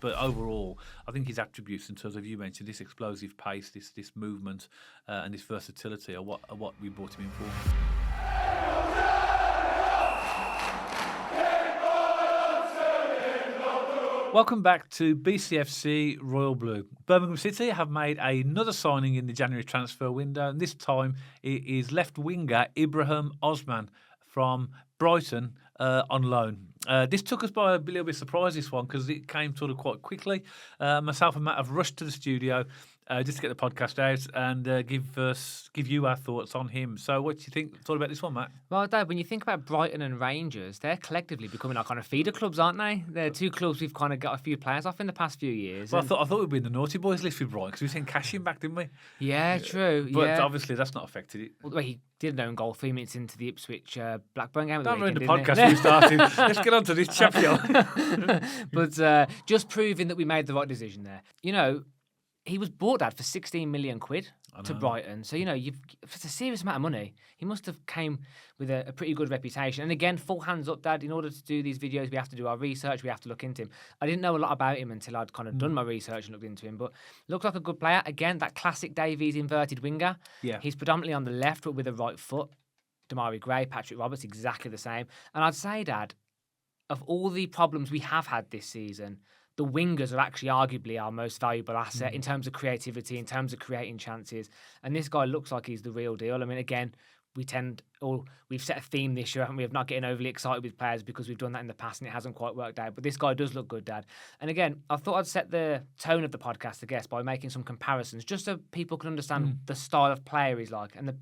But overall, I think his attributes in terms of, you mentioned, this explosive pace, this movement, and this versatility are what we brought him in for. Welcome back to BCFC Royal Blue. Birmingham City have made another signing in the January transfer window, and this time it is left winger Ibrahim Osman from Brighton on loan. This took us by a little bit of surprise, this one, because it came sort of quite quickly. Myself and Matt have rushed to the studio just to get the podcast out and give you our thoughts on him. So what do you thought about this one, Matt? Well, Dad, when you think about Brighton and Rangers, they're collectively becoming our kind of feeder clubs, aren't they? They're two clubs we've kind of got a few players off in the past few years. Well, I thought we'd be in the naughty boys list with Brighton because we sent Cashin back, didn't we? Yeah, true. But obviously that's not affected it. Well, he did an own goal 3 minutes into the Ipswich Blackburn game. Don't ruin the podcast we started. Let's get on to this chap, But just proving that we made the right decision there. You know, he was bought, Dad, for 16 million quid to Brighton. So, you know, it's a serious amount of money. He must have came with a pretty good reputation. And again, full hands up, Dad. In order to do these videos, we have to do our research. We have to look into him. I didn't know a lot about him until I'd kind of done my research and looked into him. But looks like a good player. Again, that classic Davies inverted winger. Yeah. He's predominantly on the left, but with a right foot. Dimmy Gray, Patrick Roberts, exactly the same. And I'd say, Dad, of all the problems we have had this season, the wingers are actually arguably our most valuable asset in terms of creativity, in terms of creating chances. And this guy looks like he's the real deal. I mean, again, we've set a theme this year, haven't we, of not getting overly excited with players because we've done that in the past and it hasn't quite worked out. But this guy does look good, Dad. And again, I thought I'd set the tone of the podcast, I guess, by making some comparisons, just so people can understand the style of player he's like. And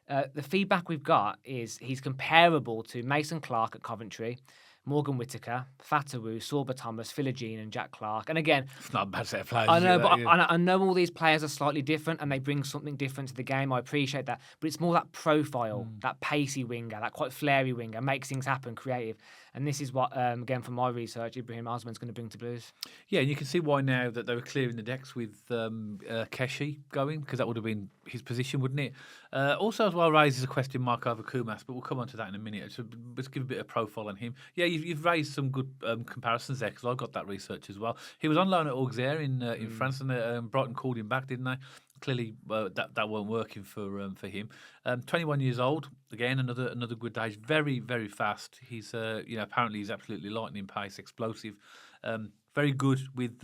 the feedback we've got is he's comparable to Mason Clark at Coventry, Morgan Whittaker, Fatawu, Sorba Thomas, Philogene and Jack Clark. And again, it's not a bad set of players. I know, but I know all these players are slightly different and they bring something different to the game. I appreciate that. But it's more that profile, that pacey winger, that quite flary winger, makes things happen, creative. And this is what, again, from my research, Ibrahim Osman's going to bring to Blues. Yeah, and you can see why now that they were clearing the decks with Keshi going, because that would have been his position, wouldn't it? Also, as well, raises a question mark over Kumas, but we'll come on to that in a minute. So let's give a bit of profile on him. Yeah, you've raised some good comparisons there, because I've got that research as well. He was on loan at Auxerre in France, and Brighton called him back, didn't they? Clearly, that weren't working for him. 21 years old, again, another good age. Very, very fast. He's apparently he's absolutely lightning pace, explosive. Very good with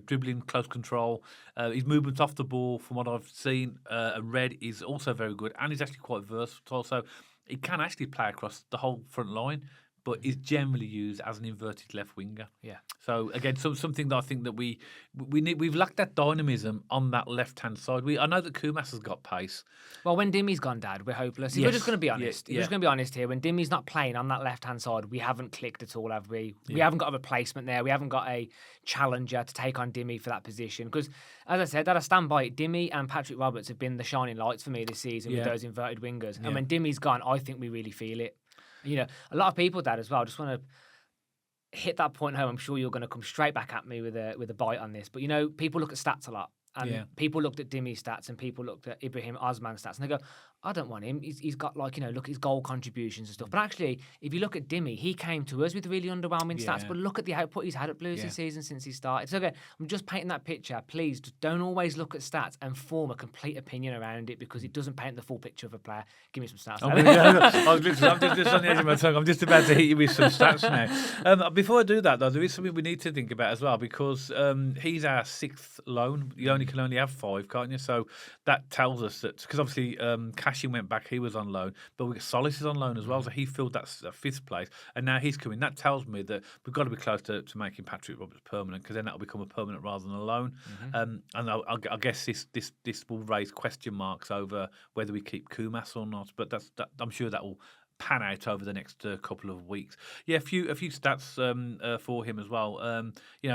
dribbling, close control. His movement off the ball, from what I've seen and read, is also very good, and he's actually quite versatile. So he can actually play across the whole front line, but is generally used as an inverted left winger. Yeah. So again, something that I think that we've lacked that dynamism on that left hand side. I know that Kumas has got pace. Well, when Dimmy's gone, Dad, we're hopeless. We're just going to be honest. We're just going to be honest here. When Dimmy's not playing on that left hand side, we haven't clicked at all, have we? We haven't got a replacement there. We haven't got a challenger to take on Dimmy for that position. Because, as I said, Dad, I stand by it. Dimmy and Patrick Roberts have been the shining lights for me this season with those inverted wingers. And when Dimmy's gone, I think we really feel it. You know, a lot of people, Dad, as well, just want to hit that point home. I'm sure you're going to come straight back at me with a bite on this. But, you know, people look at stats a lot. And people looked at Dimmy's stats and people looked at Ibrahim Osman's stats and they go, I don't want him. He's got, like, you know, look at his goal contributions and stuff. But actually, if you look at Dimmy, he came to us with really underwhelming stats. But look at the output he's had at Blues this season since he started. So, again, I'm just painting that picture. Please, just don't always look at stats and form a complete opinion around it because it doesn't paint the full picture of a player. Give me some stats. I'm just on the edge of my tongue. I'm just about to hit you with some stats now. Before I do that, though, there is something we need to think about as well because he's our sixth loan. You can only have 5, can't you? So that tells us that, because obviously Cashin went back, he was on loan, but we got Solis is on loan as well, so he filled that 5th place, and now he's coming. That tells me that we've got to be close to making Patrick Roberts permanent, because then that'll become a permanent rather than a loan. And I guess this will raise question marks over whether we keep Kumas or not, but I'm sure that will pan out over the next couple of weeks. Yeah, a few stats for him as well.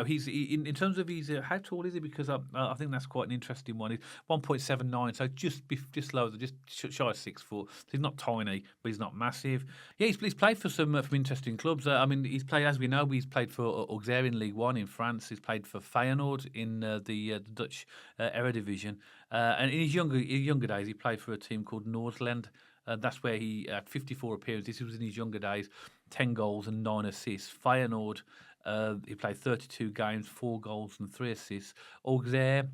He's in terms of his how tall is he? Because I think that's quite an interesting one. He's 1.79, so just lower, just shy of 6 foot. So he's not tiny, but he's not massive. Yeah, he's played for some interesting clubs. He's played, as we know, he's played for Auxerre in League One in France. He's played for Feyenoord in the Dutch Eredivisie, and in his younger days, he played for a team called Noordland. That's where he had 54 appearances. This was in his younger days, 10 goals and 9 assists. Feyenoord He played 32 games, 4 goals and 3 assists. Auxerre,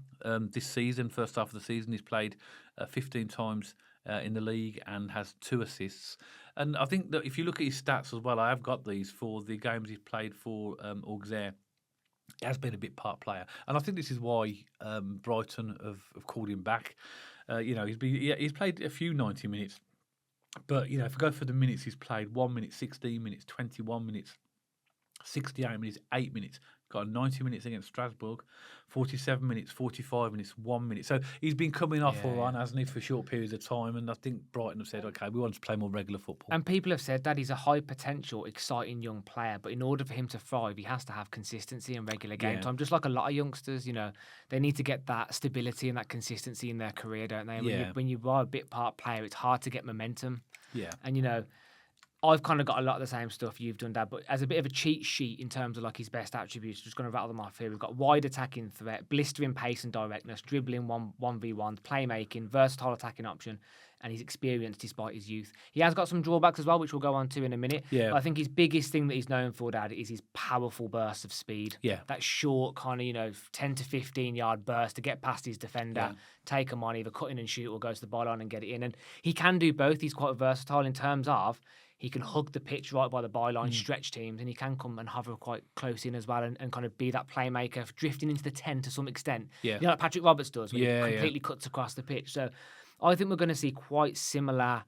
this season, first half of the season, he's played 15 times in the league and has 2 assists. And I think that if you look at his stats as well, I have got these for the games he's played for Auxerre. He has been a bit part player, and I think this is why Brighton have called him back. He's played a few 90 minutes, but if we go for the minutes he's played, 1 minute, 16 minutes, 21 minutes, 68 minutes, 8 minutes. Got 90 minutes against Strasbourg, 47 minutes, 45 minutes, 1 minute. So he's been coming off all right, hasn't he, for short periods of time. And I think Brighton have said, okay, we want to play more regular football. And people have said that he's a high potential, exciting young player. But in order for him to thrive, he has to have consistency and regular game time. Just like a lot of youngsters, they need to get that stability and that consistency in their career, don't they? When you are a bit part player, it's hard to get momentum. Yeah. And, I've kind of got a lot of the same stuff you've done, Dad, but as a bit of a cheat sheet in terms of like his best attributes, just going to rattle them off here. We've got wide attacking threat, blistering pace and directness, dribbling 1v1, playmaking, versatile attacking option, and he's experienced despite his youth. He has got some drawbacks as well, which we'll go on to in a minute. Yeah. But I think his biggest thing that he's known for, Dad, is his powerful burst of speed. Yeah. That short kind of, 10 to 15 yard burst to get past his defender, take him on, either cut in and shoot or go to the byline and get it in. And he can do both. He's quite versatile in terms of he can hug the pitch right by the byline, stretch teams, and he can come and hover quite close in as well and kind of be that playmaker, drifting into the 10 to some extent. Yeah. Like Patrick Roberts does when he completely cuts across the pitch. So I think we're going to see quite similar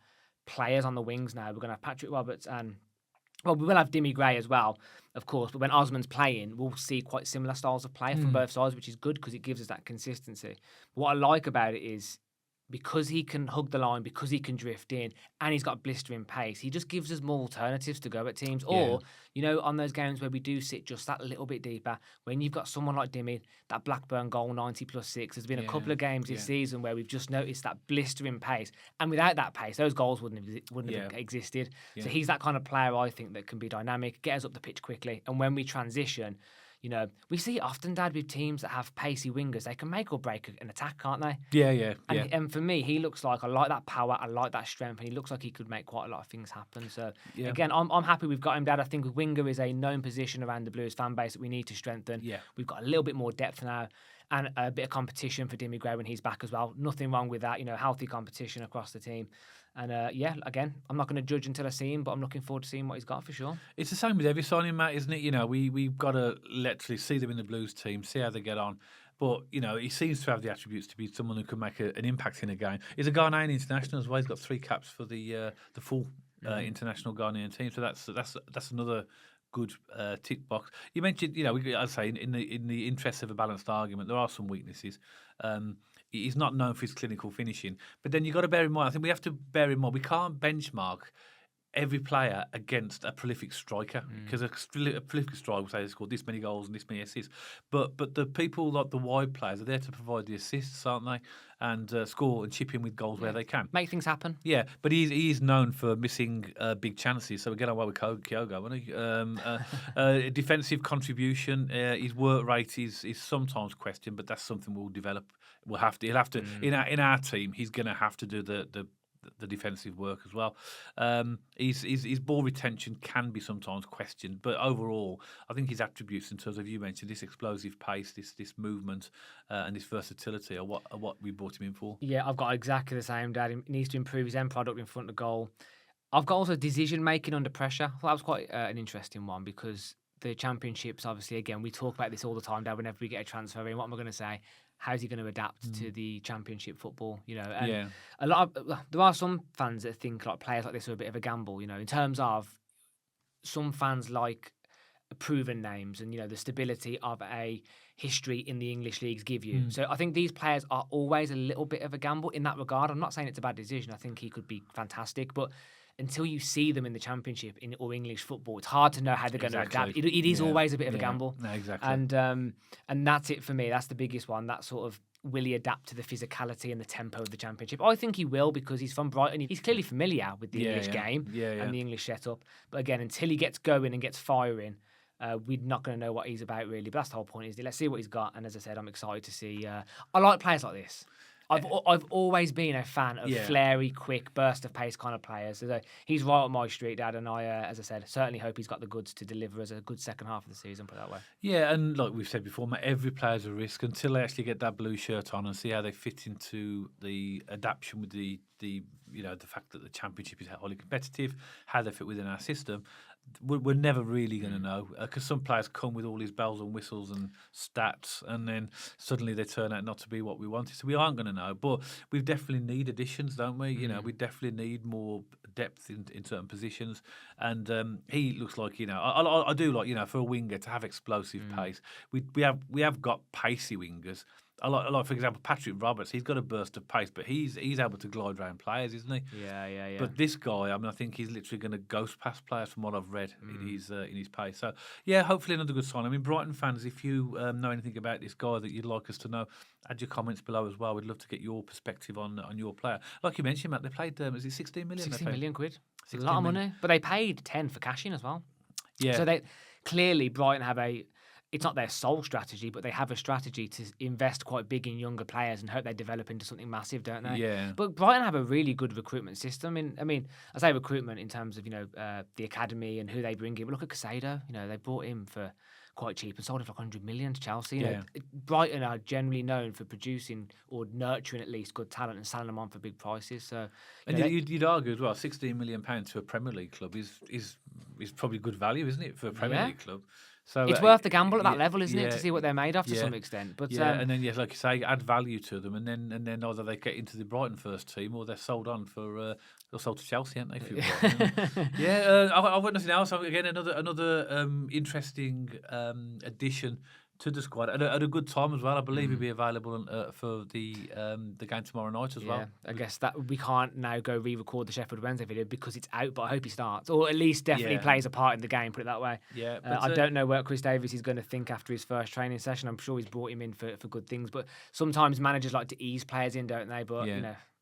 players on the wings now. We're going to have Patrick Roberts and, well, we will have Dimmy Gray as well, of course, but when Osman's playing, we'll see quite similar styles of play from both sides, which is good because it gives us that consistency. But what I like about it is, because he can hug the line, because he can drift in, and he's got blistering pace, he just gives us more alternatives to go at teams. Or, on those games where we do sit just that little bit deeper, when you've got someone like Dimmy, that Blackburn goal, 90+6, there's been a couple of games this season where we've just noticed that blistering pace. And without that pace, those goals wouldn't have existed. Yeah. So he's that kind of player, I think, that can be dynamic, get us up the pitch quickly, and when we transition, we see it often, Dad, with teams that have pacey wingers. They can make or break an attack, can't they? Yeah. And for me, he looks like, I like that power, I like that strength, and he looks like he could make quite a lot of things happen. So, again, I'm happy we've got him, Dad. I think winger is a known position around the Blues fan base that we need to strengthen. Yeah. We've got a little bit more depth now and a bit of competition for Dimmy Gray when he's back as well. Nothing wrong with that, healthy competition across the team. And again, I'm not going to judge until I see him, but I'm looking forward to seeing what he's got for sure. It's the same with every signing, Matt, isn't it? We've got to literally see them in the Blues team, see how they get on. But, he seems to have the attributes to be someone who can make an impact in a game. He's a Ghanaian international as well. He's got 3 caps for the full international Ghanaian team. So that's another good tick box. You mentioned, I'd say in the interest of a balanced argument, there are some weaknesses. He's not known for his clinical finishing. But then you've got to bear in mind, I think we have to bear in mind, we can't benchmark every player against a prolific striker, because a prolific striker will say they scored this many goals and this many assists. But the people like the wide players are there to provide the assists, aren't they? And score and chip in with goals where they can. Make things happen. Yeah, but he's known for missing big chances. So we get on well with Kyogo, isn't he? Defensive contribution, his work rate is sometimes questioned, but that's something we'll develop. He'll have to in our team. He's going to have to do the defensive work as well. His ball retention can be sometimes questioned, but overall, I think his attributes in terms of, you mentioned, this explosive pace, this movement, and this versatility are what we brought him in for. Yeah, I've got exactly the same, Dad. He needs to improve his end product in front of goal. I've got also decision making under pressure. Well, that was quite an interesting one, because the Championships, obviously, again, we talk about this all the time, Dad, whenever we get a transfer in. What am I going to say? How's he going to adapt to the Championship football? And there are some fans that think like players like this are a bit of a gamble. In terms of some fans like proven names and the stability of a history in the English leagues give you. So I think these players are always a little bit of a gamble in that regard. I'm not saying it's a bad decision. I think he could be fantastic, but until you see them in the Championship or English football, it's hard to know how they're going to adapt. It is always a bit of a gamble. No, exactly. And that's it for me. That's the biggest one. That sort of, will he adapt to the physicality and the tempo of the Championship? I think he will, because he's from Brighton. He's clearly familiar with the English game and the English setup. But again, until he gets going and gets firing, we're not going to know what he's about, really. But that's the whole point, is let's see what he's got. And as I said, I'm excited to see. I like players like this. I've always been a fan of flary, quick, burst of pace kind of players. So he's right up my street, Dad. And I, as I said, certainly hope he's got the goods to deliver as a good second half of the season. Put it that way. Yeah, and like we've said before, every player's a risk until they actually get that blue shirt on and see how they fit into the adaptation with the fact that the championship is highly competitive, how they fit within our system. We're never really going to know because some players come with all these bells and whistles and stats, and then suddenly they turn out not to be what we wanted. So we aren't going to know. But we definitely need additions, don't we? You know, we definitely need more depth in certain positions. And he looks like, I do like, for a winger to have explosive pace. We have got pacey wingers. I like, for example, Patrick Roberts. He's got a burst of pace, but he's able to glide around players, isn't he? Yeah. But this guy, I think he's literally going to ghost past players from what I've read in his pace. So, yeah, hopefully another good sign. I mean, Brighton fans, if you know anything about this guy that you'd like us to know, add your comments below as well. We'd love to get your perspective on your player. Like you mentioned, Matt, they played, is it 16 million? 16 million quid. It's a lot of money. But they paid 10 for cash in as well. Yeah. So they clearly, Brighton have it's not their sole strategy, but they have a strategy to invest quite big in younger players and hope they develop into something massive, don't they? Yeah. But Brighton have a really good recruitment system. I mean, I say recruitment in terms of the academy and who they bring in. But look at Casado. They brought him for quite cheap and sold him for 100 million to Chelsea. Brighton are generally known for producing or nurturing at least good talent and selling them on for big prices. So, you'd argue as well, £16 million to a Premier League club is probably good value, isn't it, for a Premier League club? So it's worth the gamble at that level, isn't it, to see what they're made of to some extent. But and then like you say, add value to them, and then either they get into the Brighton first team or they're sold on for they're sold to Chelsea, aren't they? I've got nothing else. Again, another interesting addition to the squad at a good time as well. I believe he'll be available for the game tomorrow night as well. I guess that we can't now go re-record the Sheffield Wednesday video because it's out, but I hope he starts, or at least definitely plays a part in the game, put it that way. Yeah, I don't know what Chris Davies is going to think after his first training session. I'm sure he's brought him in for good things, but sometimes managers like to ease players in, don't they? But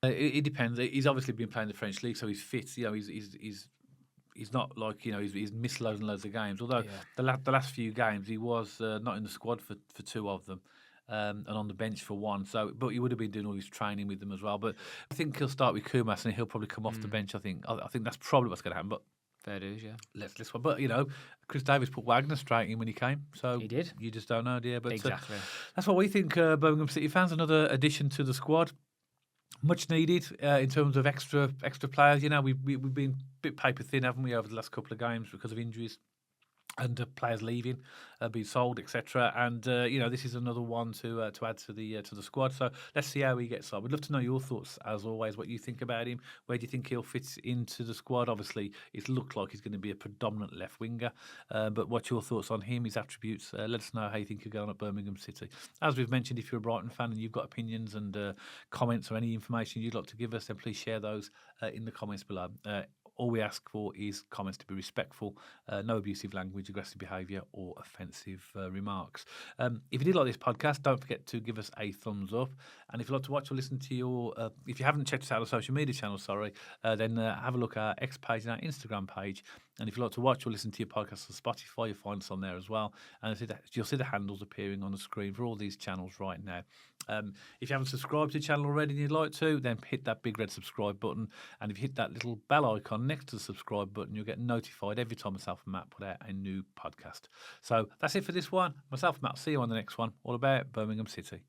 it depends. He's obviously been playing the French League, so he's fit. He's not like he's missed loads and loads of games. Although the last few games he was not in the squad for two of them, and on the bench for one. So, but he would have been doing all his training with them as well. But I think he'll start with Kumas and he'll probably come off the bench. I think that's probably what's going to happen. But fair dues, yeah. Let's one. But Chris Davies put Wagner straight in when he came. So he did. You just don't know, do you? But exactly. That's what we think. Birmingham City fans, another addition to the squad. Much needed in terms of extra players. We've been a bit paper thin, haven't we, over the last couple of games because of injuries and players leaving, being sold, etc. And this is another one to add to the squad. So let's see how he gets on. We'd love to know your thoughts, as always, what you think about him. Where do you think he'll fit into the squad? Obviously, it looked like he's going to be a predominant left winger. But what's your thoughts on him, his attributes? Let us know how you think he'll go on at Birmingham City. As we've mentioned, if you're a Brighton fan and you've got opinions and comments or any information you'd like to give us, then please share those in the comments below. All we ask for is comments to be respectful, no abusive language, aggressive behaviour or offensive remarks. If you did like this podcast, don't forget to give us a thumbs up. And if you'd like to watch or listen to if you haven't checked us out on social media channels, then have a look at our X page and our Instagram page. And if you'd like to watch or listen to your podcast on Spotify, you'll find us on there as well. And you'll see the handles appearing on the screen for all these channels right now. If you haven't subscribed to the channel already and you'd like to, then hit that big red subscribe button. And if you hit that little bell icon next to the subscribe button, you'll get notified every time myself and Matt put out a new podcast. So that's it for this one. Myself and Matt, see you on the next one. All about Birmingham City.